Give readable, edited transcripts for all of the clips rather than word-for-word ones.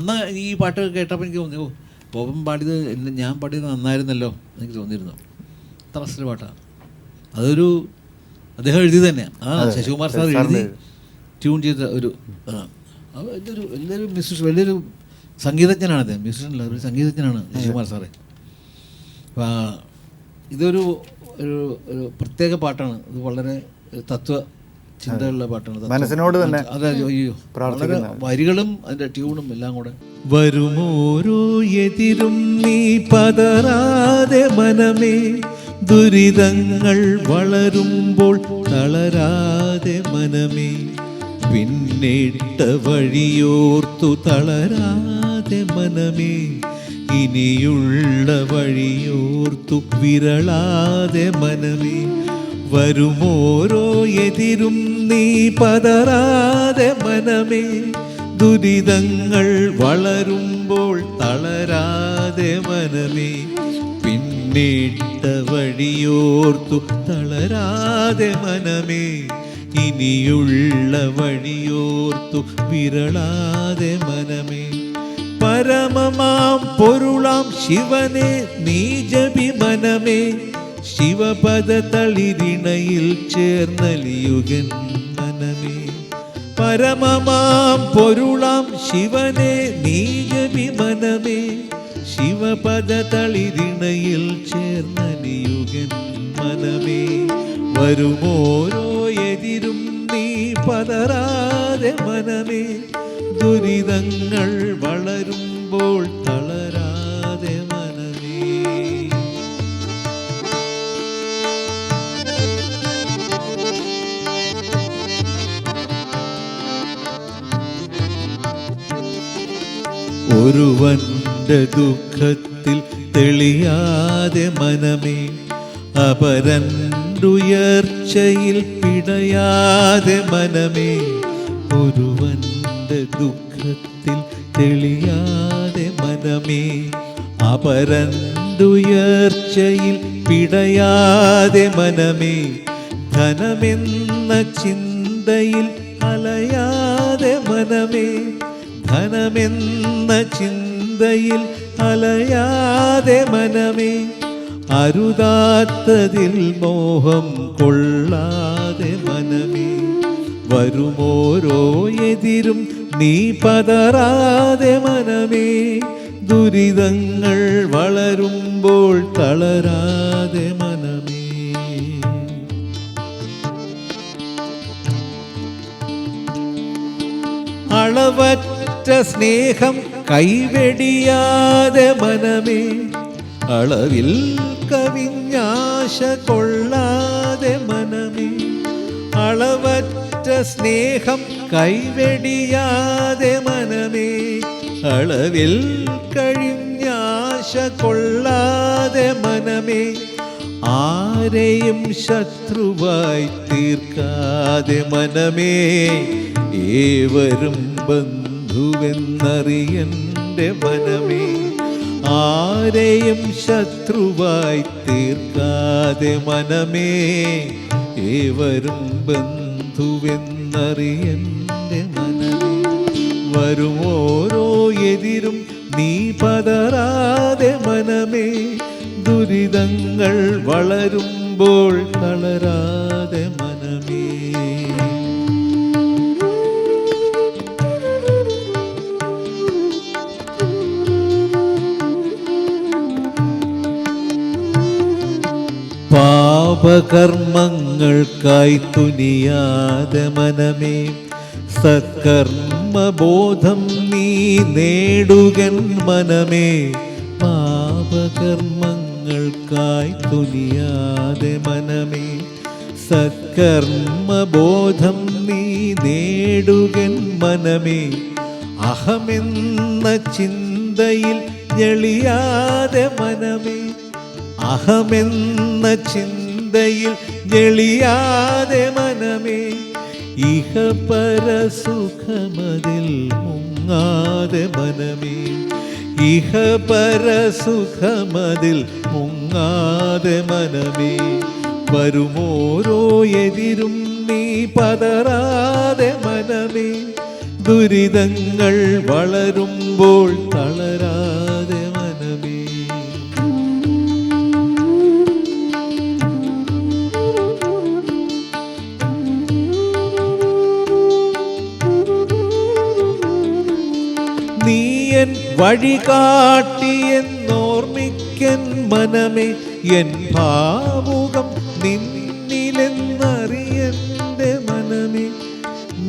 അന്ന് ഈ പാട്ട് കേട്ടപ്പോൾ എനിക്ക് തോന്നി, ബോബൻ പാടിയത് ഞാൻ പാടിയത് നന്നായിരുന്നല്ലോ എനിക്ക് തോന്നിയിരുന്നു. അത്ര അസല് പാട്ടാണ്. അതൊരു അദ്ദേഹം എഴുതി തന്നെയാണ്. ശശികുമാർ സാർ എഴുതി ട്യൂൺ ചെയ്ത ഒരു ഇതൊരു വലിയൊരു മ്യൂസിഷ്യൻ, വലിയൊരു സംഗീതജ്ഞനാണ് അദ്ദേഹം. മ്യൂസിഷ്യനല്ല, ഒരു സംഗീതജ്ഞനാണ് ശശികുമാർ സാറേ. അപ്പോൾ ഇതൊരു ഒരു ഒരു പ്രത്യേക പാട്ടാണ്. ഇത് വളരെ തത്വ ചിന്തകളുള്ള പാട്ടാണ്. മനസ്സിനോട് തന്നെ. അതെ, അയ്യോ, വളരെ വരികളും അതിൻ്റെ ട്യൂണും എല്ലാം കൂടെ. വരുമോരോ എതിരും നീ പതറാതെ മനമേ, ദുരിതങ്ങൾ വളരുമ്പോൾ തളരാതെ മനമേ, പിന്നിട്ട വഴിയോർത്തു തളരാതെ മനമേ, ഇനിയുള്ള വഴിയോർത്തു വിരളാതെ മനമേ, വരുമോരോ എതിരും നീ പതറാതെ മനമേ, ദുരിതങ്ങൾ വളരുമ്പോൾ തളരാതെ മനമേ, പിന്നിട്ട വഴിയോർത്തു തളരാതെ മനമേ, ഇനിയുള്ള വഴിയോർത്തു വിരളാതെ മനമേ, പരമമാം പൊരുളാം ശിവനെ നീ ജപി മനമേ, ശിവപദ തളിരിണയിൽ ചേർന്നലിയുകൻ മനമേ, പരമമാം പൊരുളാം ശിവനെ നീ ജപി മനമേ, ശിവപദ തളിരിണയിൽ ചേർന്നലിയുകൻ മനമേ, വരുമോരോ എതിരും നീ പതറാതെ മനമേ, ദുരിതങ്ങൾ വളരുമ്പോൾ തളരാതെ മനമേ. ഒരുവന്റെ ദുഃഖത്തിൽ തെളിയാതെ മനമേ, അപരനുയർച്ചയിൽ പിടയാതെ മനമേ, ഒരുവന്റെ ദുഃഖത്തിൽ തെളിയാതെ മനമേ, അപരനുയർച്ചയിൽ പിടയാതെ മനമേ, ധനമെന്ന ചിന്തയിൽ അലയാതെ മനമേ, ധനമെന്ന ചിന്തയിൽ അലയാതെ മനമേ, അരുതാത്തതിൽ മോഹം കൊള്ളാതെ മനമേ, വരുമോരോ എതിരും നീ പതറാതെ മനമേ, ദുരിതങ്ങൾ വളരുമ്പോൾ തളരാതെ മനമേ. അളവറ്റ സ്നേഹം കൈവെടിയാതെ മനമേ, അളവിൽ കവിഞ്ഞാശ കൊള്ളാതെ മനമേ, അളവറ്റ സ്നേഹം കൈവെടിയാതെ മനമേ, അളവിൽ കഴിഞ്ഞാശ കൊള്ളാതെ മനമേ, ആരെയും ശത്രുവായി തീർക്കാതെ മനമേ, ഏവരും ബന്ധുവെന്നറിയന്റെ മനമേ, ആരെയും ശത്രുവായി തീർക്കാതെ മനമേ, ഏവരും ബന്ധുവെന്നറിയന്റെ മനമേ, വരുമോരോ എതിരും നീ പതറാതെ മനമേ, ദുരിതങ്ങൾ വളരുമ്പോൾ തളരാതെ മനമേ. പാപകർമ്മങ്ങൾക്കായി തുനിയാതെ മനമേ, സത്കർമ്മബോധം നീ നേടുകൻ മനമേ, പാപകർമ്മങ്ങൾക്കായി തുനിയാതെ മനമേ, സത്കർമ്മബോധം നീ നേടുകൻ മനമേ, അഹമെന്ന ചിന്തയിൽ ഞെളിയാതെ മനമേ, അഹമെന്ന ചിന്തയിൽ ഞെളിയാതെ മനമേ, ഇഹപരസുഖമതിൽ മുങ്ങാതെ മനമേ, ഇഹപരസുഖമതിൽ മുങ്ങാതെ മനമേ, വരുമോരോ എതിരും നീ പതറാതെ മനമേ, ദുരിതങ്ങൾ വളരുമ്പോൾ തളരാതെ മനമേ. നീയൻ വഴികാട്ടിയെന്നോർമ്മിക്കൻ മനമേ, എൻ ഭാവുകം നിന്നിലെന്നറിയന്റെ മനമേ.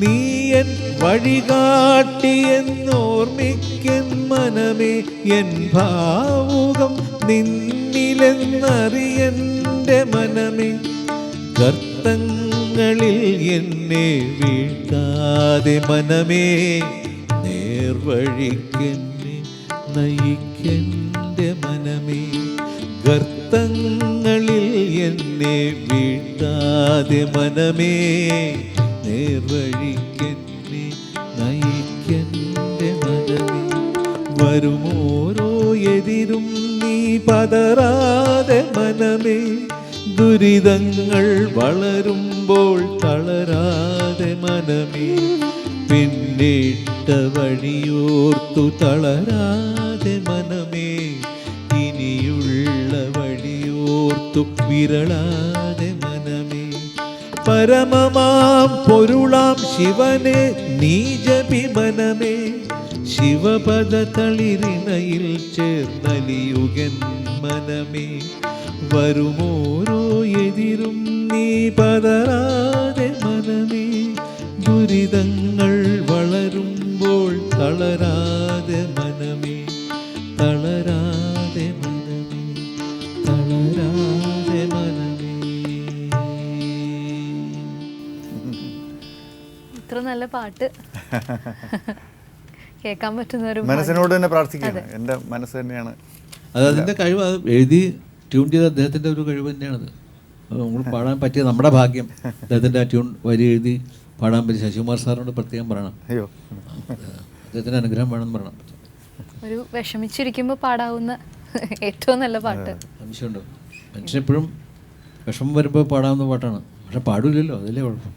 നീയൻ വഴികാട്ടിയെന്നോർമ്മിക്കൻ മനമേ, എൻ ഭാവുകം നിന്നിലെന്നറിയന്റെ മനമേ. ഗർത്തങ്ങളിൽ എന്നെ വീഴ്ത്താതെ മനമേ, നേർവഴിക്കെന്നെ നയിക്കൻ്റെ മനമേ. ഗർത്തങ്ങളിൽ എന്നെ വീഴ്ത്താതെ മനമേ, നേർവഴിക്കെന്നെ നയിക്കൻ്റെ മനമേ. വരുമോരോ എതിരും നീ പതറാതെ മനമേ, ദുരിതങ്ങൾ വളരുമ്പോൾ തളരാതെ മനമേ. പിന്നിട്ട വഴിയോർത്തു തളരാതെ മനമേ, ഇനിയുള്ള വഴിയോർത്തു വിരളാതെ മനമേ. പരമമാം പൊരുളാം ശിവനെ നീ ജപി മനമേ, ശിവപദ തളിരിണയിൽ ചേർന്നലിയുകൻ മനമേ. വരുമോരോ എതിരും നീ പതറാതെ മനമേ, ദുരിതങ്ങൾ വളരുമ്പോൾ തളരാതെ മനമേ, തളരാതെ മനമേ, തളരാതെ മനമേ. ഇത്ര നല്ല പാട്ട് കേൾക്കാൻ പറ്റുന്ന ഒരു മനസ്സിനോട് തന്നെ പ്രാർത്ഥിക്കുകയാണ്. എൻ്റെ മനസ്സ് തന്നെയാണ് അത് അതിൻ്റെ കഴിവ്. അത് എഴുതി ട്യൂൺ ചെയ്ത അദ്ദേഹത്തിൻ്റെ ഒരു കഴിവ് തന്നെയാണത്. അത് നമ്മൾ പാടാൻ പറ്റിയ നമ്മുടെ ഭാഗ്യം. അദ്ദേഹത്തിൻ്റെ ആ ട്യൂൺ വരി എഴുതി പാടാൻ പറ്റി. ശശികുമാർ സാറിനോട് പ്രത്യേകം പറയണം. അയ്യോ, അദ്ദേഹത്തിൻ്റെ അനുഗ്രഹം വേണമെന്ന് പറയണം. ഒരു വിഷമിച്ചിരിക്കുമ്പോൾ പാടാവുന്ന ഏറ്റവും നല്ല പാട്ട്. സംശയമുണ്ടോ? മനുഷ്യനെപ്പോഴും വിഷമം വരുമ്പോൾ പാടാവുന്ന പാട്ടാണ്. പക്ഷെ പാടില്ലല്ലോ, അതല്ലേ കുഴപ്പം.